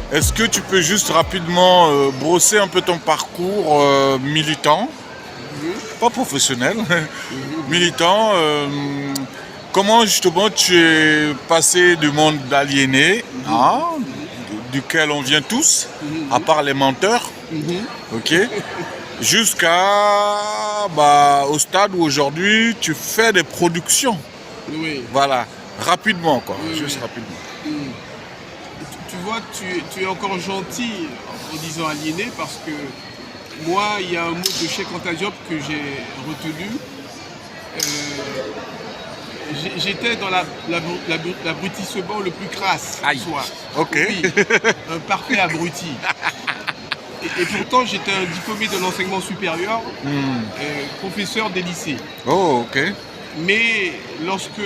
Est-ce que tu peux juste rapidement brosser un peu ton parcours militant, pas professionnel, militant, comment justement tu es passé du monde d'aliéné, duquel on vient tous, à part les menteurs, ok, jusqu'à au stade où aujourd'hui tu fais des productions. Oui. Voilà, rapidement quoi, Oui, juste oui. rapidement. Tu vois, tu es encore gentil en disant aliéné parce que moi, il y a un mot de Cheikh Anta Diop que j'ai retenu. J'étais dans l'abrutissement le plus crasse en soi. Ok. Oui, un parfait abruti. Et pourtant, j'étais un diplômé de l'enseignement supérieur, professeur des lycées. Oh, ok. Mais lorsque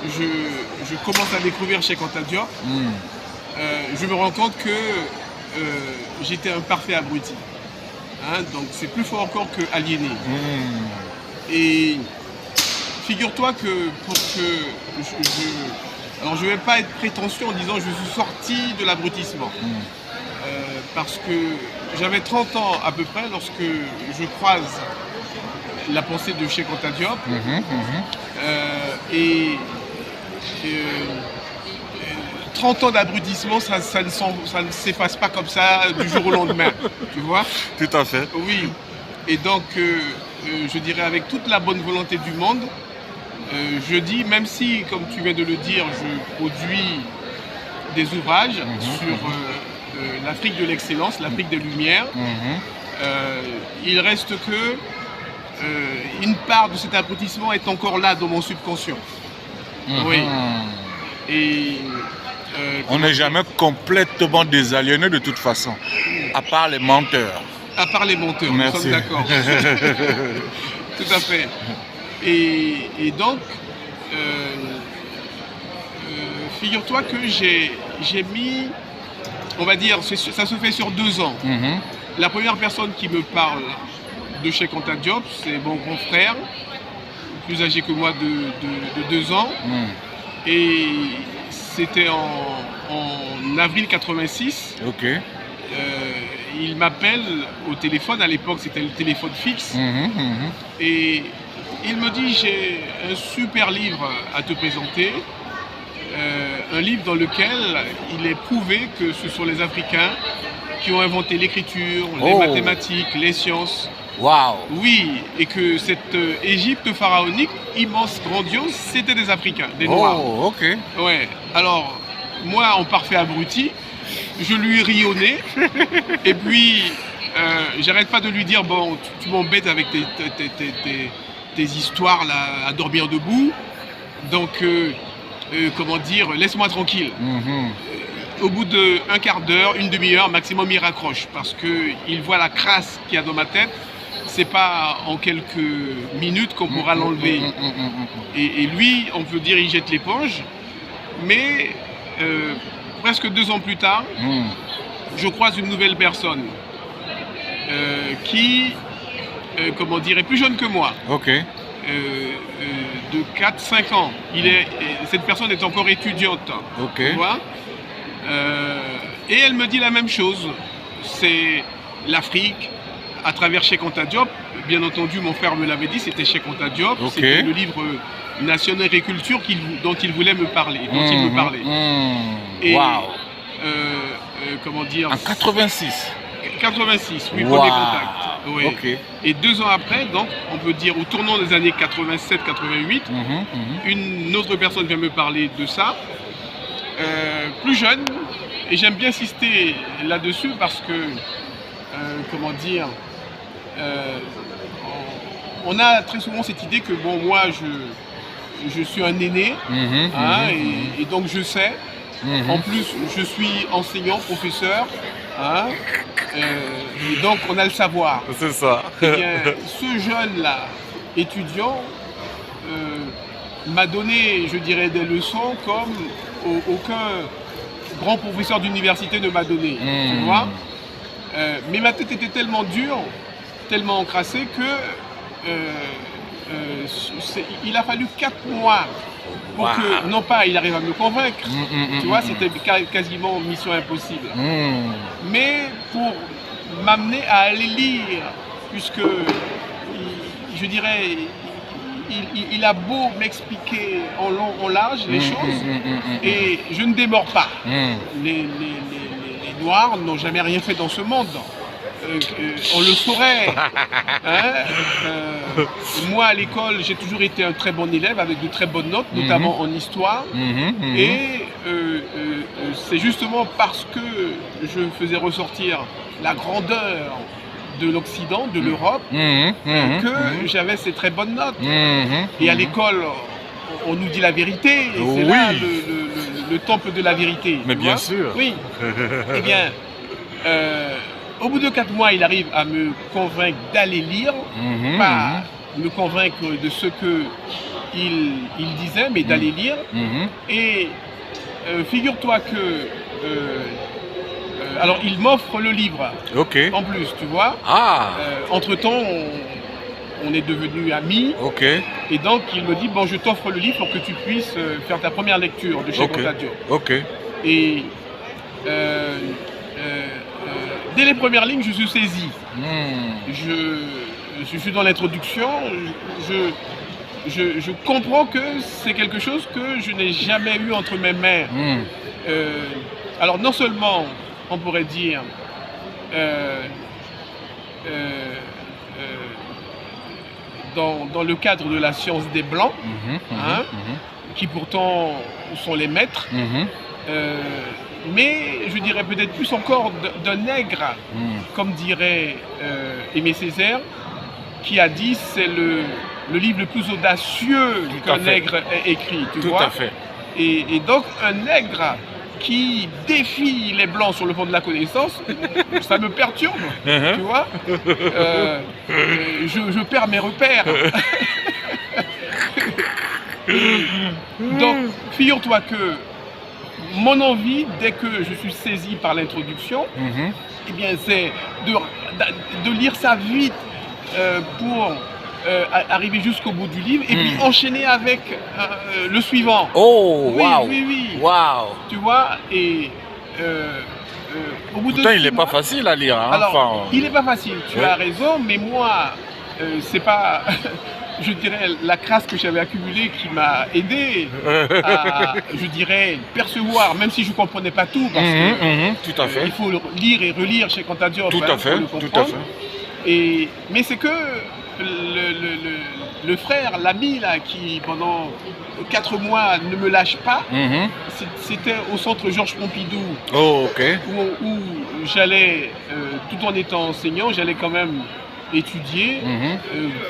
je commence à découvrir Cheikh Anta Diop, je me rends compte que j'étais un parfait abruti. Donc c'est plus fort encore que aliéné. Et figure-toi que pour que alors je ne vais pas être prétentieux en disant je suis sorti de l'abrutissement. Parce que j'avais 30 ans à peu près lorsque je croise la pensée de Cheikh Anta Diop. Et 30 ans d'abrutissement, ça ne s'efface pas comme ça du jour au lendemain, tu vois? Tout à fait. Oui. Et donc, je dirais avec toute la bonne volonté du monde, je dis, même si, comme tu viens de le dire, je produis des ouvrages sur l'Afrique de l'excellence, l'Afrique des Lumières, il reste que une part de cet abrutissement est encore là dans mon subconscient. Oui. Et on n'est jamais complètement désaliéné de toute façon, à part les menteurs. À part les menteurs, Merci. nous sommes d'accord. Tout à fait. Et donc, figure-toi que j'ai mis, on va dire, ça se fait sur 2 ans. La première personne qui me parle de Cheikh Anta Diop, c'est mon grand frère, plus âgé que moi de 2 ans. Et c'était en avril 86. Ok. Il m'appelle au téléphone, à l'époque c'était le téléphone fixe. Et il me dit j'ai un super livre à te présenter. Un livre dans lequel il est prouvé que ce sont les Africains qui ont inventé l'écriture, les mathématiques, les sciences. Waouh. Oui, et que cette Égypte pharaonique, immense, grandiose, c'était des Africains, des Noirs. Oh, ok. Ouais. Alors, moi, en parfait abruti, je lui ris au nez, et puis j'arrête pas de lui dire bon, tu m'embêtes avec tes histoires là, à dormir debout, donc comment dire, laisse-moi tranquille. Au bout d'un quart d'heure, une demi-heure, maximum, il raccroche parce qu'il voit la crasse qu'il y a dans ma tête. C'est pas en quelques minutes qu'on pourra l'enlever. Et lui, on peut dire, il jette l'éponge. Mais presque 2 ans plus tard, je croise une nouvelle personne qui, comment dire, est plus jeune que moi. Ok. De 4-5 ans. Cette personne est encore étudiante. Ok. Tu vois, et elle me dit la même chose. C'est l'Afrique à travers Cheikh Anta Diop. Bien entendu, mon frère me l'avait dit, c'était Cheikh Anta Diop. C'était le livre Nation et Culture dont il voulait me parler, dont il me parlait. Et comment dire, en 86. 86, oui, premier contact. Oui. Okay. Et 2 ans après, donc, on peut dire au tournant des années 87-88, une autre personne vient me parler de ça, plus jeune, et j'aime bien insister là-dessus parce que, comment dire, on a très souvent cette idée que, bon, moi, je suis un aîné, et donc je sais, En plus, je suis enseignant, professeur. Hein, et donc, on a le savoir. C'est ça. Eh bien, ce jeune-là, étudiant, m'a donné, je dirais, des leçons comme aucun grand professeur d'université ne m'a donné. Tu vois, mais ma tête était tellement dure, tellement encrassée que il a fallu 4 mois pour que, non pas il arrive à me convaincre, tu vois, c'était quasiment mission impossible, mais pour m'amener à aller lire, puisque, je dirais, il a beau m'expliquer en long, en large les choses, et je ne démords pas. Les Noirs n'ont jamais rien fait dans ce monde. On le saurait. Hein, moi, à l'école, j'ai toujours été un très bon élève avec de très bonnes notes, notamment en histoire. Et c'est justement parce que je faisais ressortir la grandeur de l'Occident, de l'Europe, que j'avais ces très bonnes notes. Et à l'école, on nous dit la vérité, et c'est là le temple de la vérité. Mais bien sûr. Oui. Eh bien, au bout de 4 mois, il arrive à me convaincre d'aller lire, pas me convaincre de ce qu'il disait, mais d'aller lire. Et figure-toi que... alors, il m'offre le livre, en plus, tu vois. Entre-temps, on est devenus amis. Et donc, il me dit, bon, je t'offre le livre pour que tu puisses faire ta première lecture de chez Contadio. Et dès les premières lignes, je suis saisi. Je suis dans l'introduction. Je comprends que c'est quelque chose que je n'ai jamais eu entre mes mains. Alors, non seulement, on pourrait dire, dans le cadre de la science des Blancs, qui pourtant sont les maîtres, mais je dirais peut-être plus encore d'un nègre, comme dirait Aimé Césaire, qui a dit c'est le livre le plus audacieux qu'un nègre ait écrit. Tu vois. Tout à fait. Et donc un nègre qui défie les Blancs sur le fond de la connaissance, ça me perturbe, tu vois. Je perds mes repères. Donc, figure-toi que mon envie, dès que je suis saisi par l'introduction, eh bien, c'est de lire ça vite pour arriver jusqu'au bout du livre et puis enchaîner avec le suivant. Oui. Tu vois, et au bout de pourtant, il n'est pas facile à lire. Hein, alors, il n'est pas facile, tu as raison, mais moi, c'est pas, je dirais, la crasse que j'avais accumulée qui m'a aidé à, je dirais, percevoir, même si je ne comprenais pas tout, parce que tout à fait. il faut lire et relire chez Contadio pour le comprendre. Tout à fait. Mais c'est que le frère, l'ami là, qui pendant 4 mois ne me lâche pas, c'était au centre Georges Pompidou, où j'allais, tout en étant enseignant, j'allais quand même étudier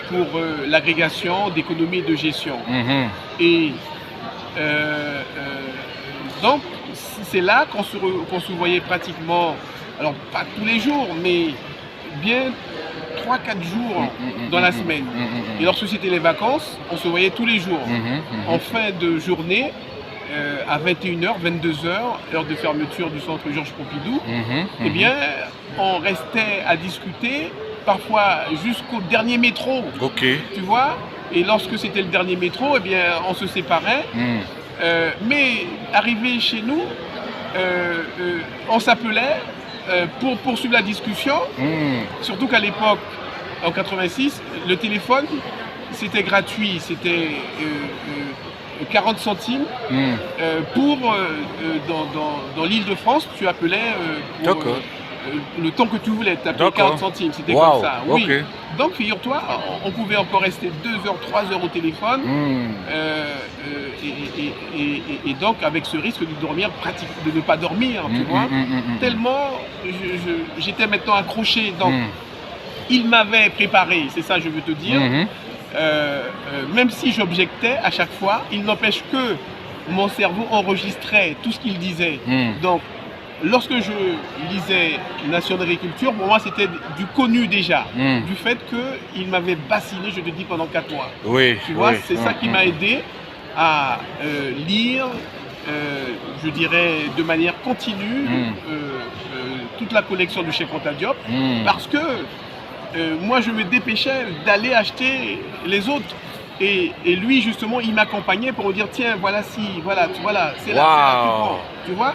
pour l'agrégation d'économie et de gestion. Et donc c'est là qu'on se voyait pratiquement, alors pas tous les jours, mais bien 3-4 jours dans la semaine. Et lorsque c'était les vacances, on se voyait tous les jours. En fin de journée, à 21h, 22h, heure de fermeture du centre Georges Pompidou, eh bien, on restait à discuter, parfois jusqu'au dernier métro. Tu vois? Et lorsque c'était le dernier métro, eh bien, on se séparait. Mais arrivé chez nous, on s'appelait pour poursuivre la discussion, surtout qu'à l'époque, en 86, le téléphone, c'était gratuit, c'était 40 centimes pour, dans l'Île-de-France, tu appelais pour le temps que tu voulais, tu appelais 40 centimes, c'était comme ça. Oui. Donc, figure-toi, on pouvait encore rester 2 heures, 3 heures au téléphone, et donc avec ce risque de ne pas dormir, tu vois, tellement j'étais maintenant accroché. Donc, il m'avait préparé, c'est ça je veux te dire, même si j'objectais à chaque fois, il n'empêche que mon cerveau enregistrait tout ce qu'il disait. Mm. Donc, lorsque je lisais Nation d'agriculture, pour moi, c'était du connu déjà, Mm. du fait qu'il m'avait bassiné, je te dis, pendant 4 mois. Oui. Tu vois, oui. c'est ça qui m'a aidé à lire, je dirais, de manière continue toute la collection de chez Anta Diop, Mm. parce que moi, je me dépêchais d'aller acheter les autres. Et lui, justement, il m'accompagnait pour me dire, tiens, voilà, c'est là, tu prends. Tu vois,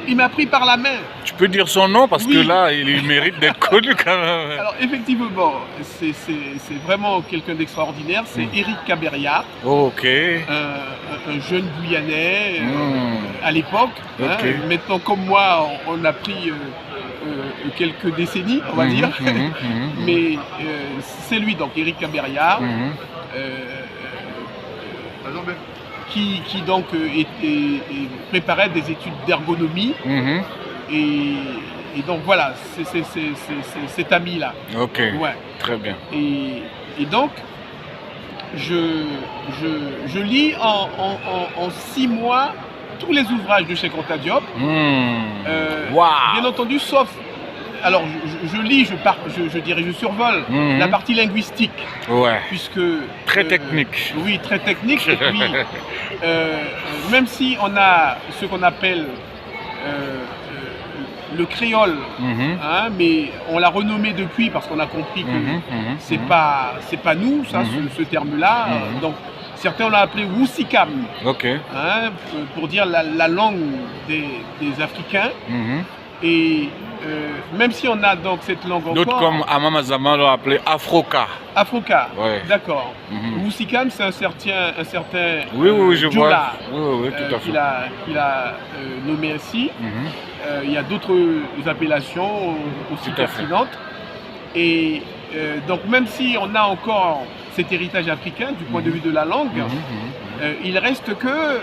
il m'a pris par la main. Tu peux dire son nom parce Oui. que là, il mérite d'être connu quand même. Alors, effectivement, c'est vraiment quelqu'un d'extraordinaire. C'est Éric Caberia, Ok. un jeune Guyanais à l'époque. Ok. Maintenant, comme moi, on a pris quelques décennies, on va dire. Mais c'est lui, donc, Éric Caberia. Qui donc préparait des études d'ergonomie et donc voilà, c'est cet ami-là. Ok, Ouais. très bien. Et donc, je lis en 6 mois tous les ouvrages de chez Anta Diop. Wow. Bien entendu, sauf... Alors, je lis, je dirais, je survole la partie linguistique. Ouais. Puisque... Très technique. Oui, très technique. Et puis, même si on a ce qu'on appelle le créole, hein, mais on l'a renommé depuis parce qu'on a compris que c'est pas nous, ça, ce terme-là. Donc, certains l'ont appelé Wusikam, hein, pour dire la langue des Africains. Et même si on a donc cette langue encore... D'autres comme Amamazama l'ont appelé Afroka. Afroka, ouais. D'accord. Wusikam, c'est un certain oui, je Djola, vois. Oui, tout à fait. qu'il a nommé ainsi. Il y a d'autres appellations aussi pertinentes. Et donc même si on a encore cet héritage africain du point de vue de la langue, il reste que,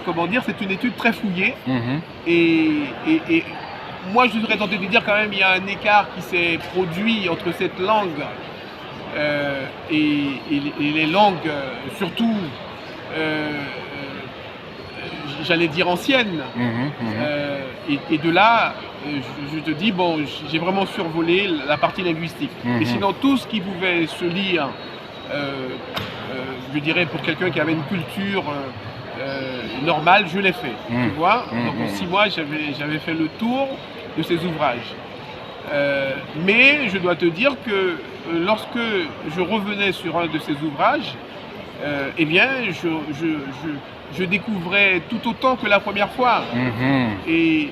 comment dire, c'est une étude très fouillée. Et moi, je voudrais tenter de dire quand même il y a un écart qui s'est produit entre cette langue et les langues, surtout, j'allais dire anciennes. Et de là, je te dis, bon, j'ai vraiment survolé la partie linguistique. Et sinon, tout ce qui pouvait se lire, je dirais pour quelqu'un qui avait une culture normale, je l'ai fait. Tu vois, donc en 6 mois, j'avais fait le tour de ces ouvrages. Mais je dois te dire que lorsque je revenais sur un de ces ouvrages, eh bien, je découvrais tout autant que la première fois. Et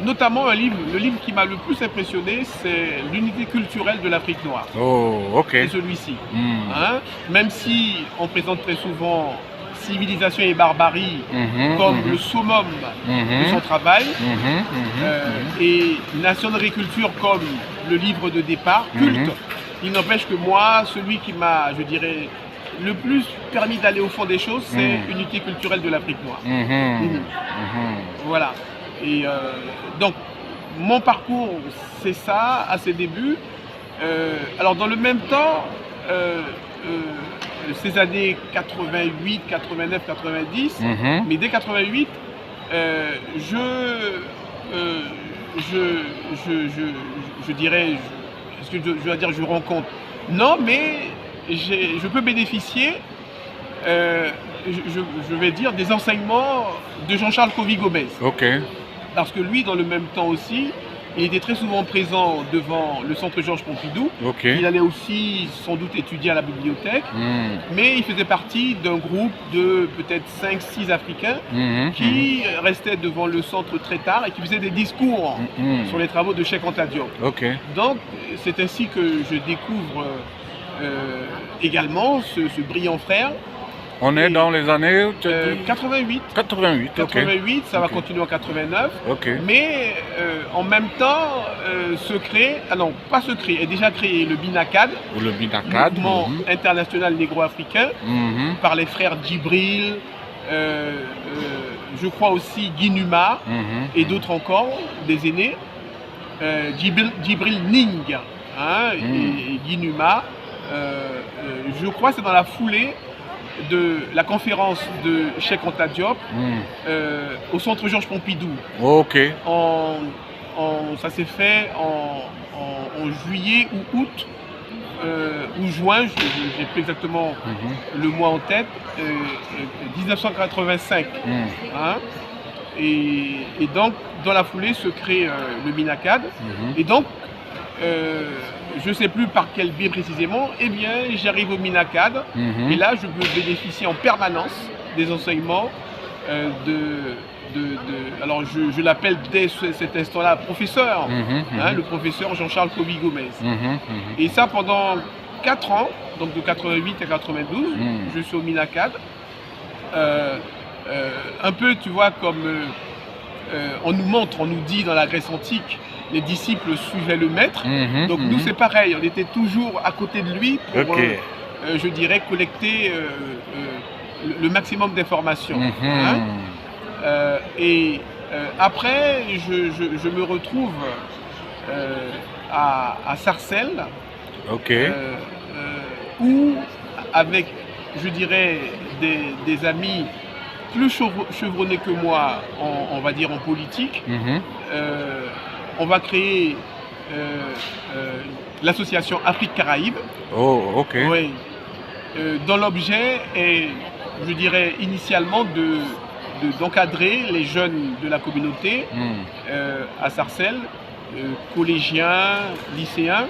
notamment le livre qui m'a le plus impressionné, c'est l'unité culturelle de l'Afrique noire. Oh, ok. C'est celui-ci. Hein? Même si on présente très souvent civilisation et barbarie comme le summum de son travail, et Nation d'agriculture comme le livre de départ, culte. Il n'empêche que moi, celui qui m'a, je dirais, le plus permis d'aller au fond des choses, c'est Unité culturelle de l'Afrique noire. Voilà. Et donc, mon parcours, c'est ça, à ses débuts. Alors, dans le même temps, ces années 88, 89, 90, mais dès 88, je dirais, est-ce que je dois dire je rencontre? Non, mais je peux bénéficier, je vais dire, des enseignements de Jean-Charles Covy-Gomez. Ok. Parce que lui, dans le même temps aussi, il était très souvent présent devant le centre Georges Pompidou. Il allait aussi sans doute étudier à la bibliothèque, mais il faisait partie d'un groupe de peut-être 5-6 Africains qui restaient devant le centre très tard et qui faisaient des discours sur les travaux de Cheikh Anta Diop. Donc c'est ainsi que je découvre également ce brillant frère. On est dans les années 88. 88, 88, ça va continuer en 89. Mais en même temps, se crée, ah non, pas se crée, est déjà créé le BINACAD, Mouvement international négro-africain, par les frères Djibril, je crois aussi Guy Numa et d'autres encore, des aînés. Djibril Ning et Guy Numa. Je crois que c'est dans la foulée de la conférence de Cheikh Anta Diop au centre Georges Pompidou. Ok. Ça s'est fait en juillet ou août ou juin, je n'ai plus exactement le mois en tête, 1985. Hein. Et donc, dans la foulée, se crée le MINACAD. Et donc, je ne sais plus par quel biais précisément, eh bien, j'arrive au MINACAD. Et là, je peux bénéficier en permanence des enseignements alors, je l'appelle dès cet instant-là professeur, le professeur Jean-Charles Kobi-Gomez. Et ça pendant 4 ans, donc de 88 à 92, je suis au MINACAD. Un peu, tu vois, comme on nous dit dans la Grèce antique, les disciples suivaient le maître. Donc nous, c'est pareil, on était toujours à côté de lui pour, je dirais, collecter le maximum d'informations. Après, je me retrouve à Sarcelles, où, avec, je dirais, des amis plus chevronnés que moi, on va dire en politique, on va créer l'association Afrique-Caraïbes. Oui. Dont l'objet est, je dirais, initialement d'encadrer les jeunes de la communauté à Sarcelles, collégiens, lycéens,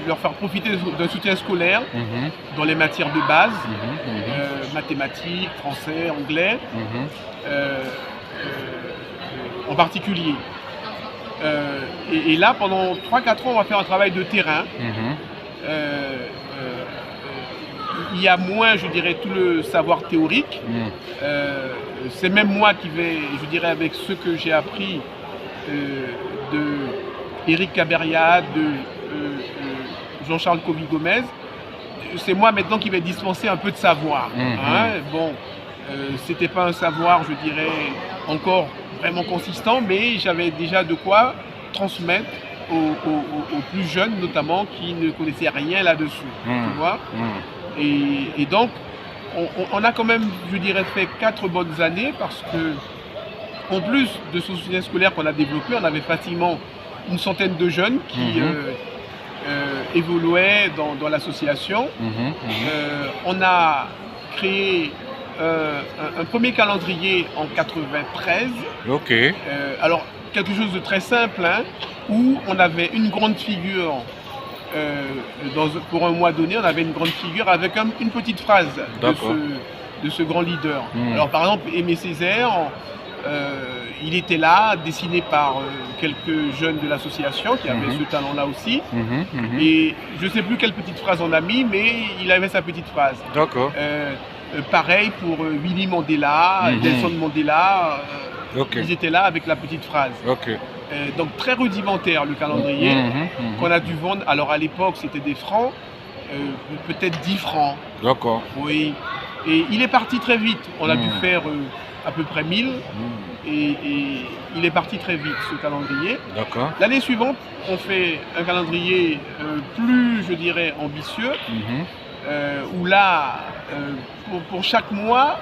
leur faire profiter d'un soutien scolaire dans les matières de base, mathématiques, français, anglais, en particulier. Et là, pendant 3-4 ans, on va faire un travail de terrain. Il y a moins, je dirais, tout le savoir théorique. C'est même moi qui vais, je dirais, avec ce que j'ai appris de Éric Caberia, de Jean-Charles Kobi-Gomez, c'est moi maintenant qui vais dispenser un peu de savoir. Bon, c'était pas un savoir, je dirais, encore vraiment consistant, mais j'avais déjà de quoi transmettre aux plus jeunes, notamment, qui ne connaissaient rien là-dessus. Tu vois. Et donc, on a quand même, je dirais, fait 4 bonnes années parce que, en plus de ce soutien scolaire qu'on a développé, on avait facilement une centaine de jeunes qui évoluaient dans l'association. On a créé un premier calendrier en 93. Alors, quelque chose de très simple, où on avait une grande figure. Pour un mois donné, on avait une grande figure avec une petite phrase de ce grand leader. Alors par exemple, Aimé Césaire, il était là, dessiné par quelques jeunes de l'association qui avaient ce talent-là aussi. Et je ne sais plus quelle petite phrase on a mis, mais il avait sa petite phrase. Pareil pour Winnie Mandela, Nelson Mandela, ils étaient là avec la petite phrase. Donc très rudimentaire le calendrier qu'on a dû vendre. Alors à l'époque c'était des francs, peut-être 10 francs. Oui. Et il est parti très vite. On a dû faire à peu près 1000 et il est parti très vite ce calendrier. L'année suivante on fait un calendrier plus, je dirais, ambitieux, où là pour chaque mois,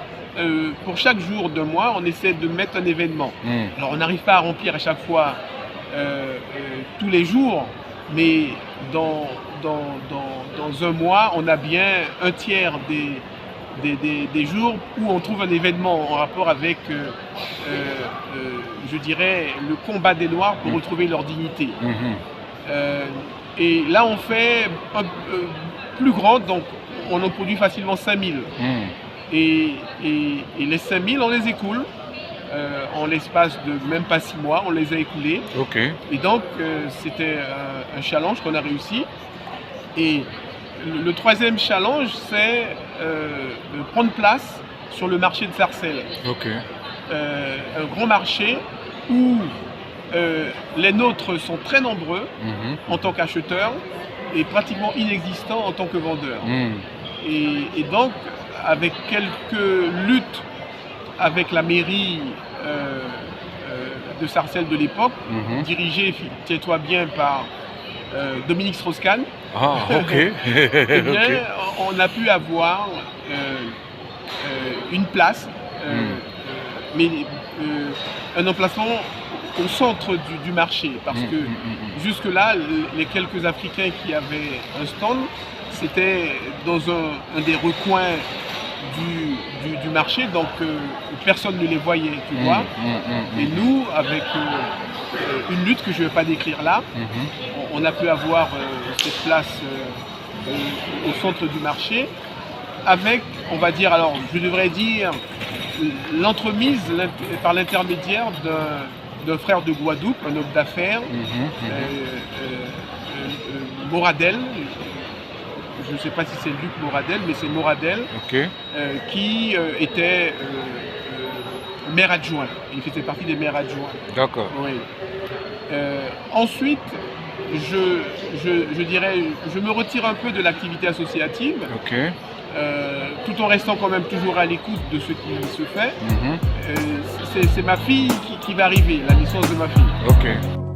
pour chaque jour d'un mois, on essaie de mettre un événement. Alors on n'arrive pas à remplir à chaque fois tous les jours, mais dans un mois, on a bien un tiers des jours où on trouve un événement en rapport avec, je dirais, le combat des Noirs pour retrouver leur dignité. Et là, on fait plus grand, donc on en produit facilement 5000. Et les 5000, on les écoule en l'espace de même pas 6 mois, on les a écoulés. Et donc, c'était un challenge qu'on a réussi. Et le troisième challenge, c'est de prendre place sur le marché de Sarcelles. Un grand marché où les nôtres sont très nombreux en tant qu'acheteurs et pratiquement inexistants en tant que vendeurs. Et donc, avec quelques luttes avec la mairie de Sarcelles de l'époque, dirigée, tiens-toi bien, par Dominique Strauss-Kahn, Ah, ok. eh bien, Ok. on a pu avoir une place, mais un emplacement au centre du marché, parce que jusque-là, les quelques Africains qui avaient un stand, c'était dans un des recoins du marché, donc personne ne les voyait, tu vois. Et nous, avec une lutte que je ne vais pas décrire là, on a pu avoir cette place au centre du marché, avec, on va dire, alors je devrais dire, l'entremise par l'intermédiaire d'un frère de Guadeloupe, un homme d'affaires, Moradel. Je ne sais pas si c'est Luc Moradel, mais c'est Moradel, Ok. qui était maire adjoint. Il faisait partie des maires adjoints. D'accord. Oui. Ensuite, je dirais, je me retire un peu de l'activité associative, Ok. tout en restant quand même toujours à l'écoute de ce qui se fait. C'est ma fille qui va arriver, la naissance de ma fille. Ok.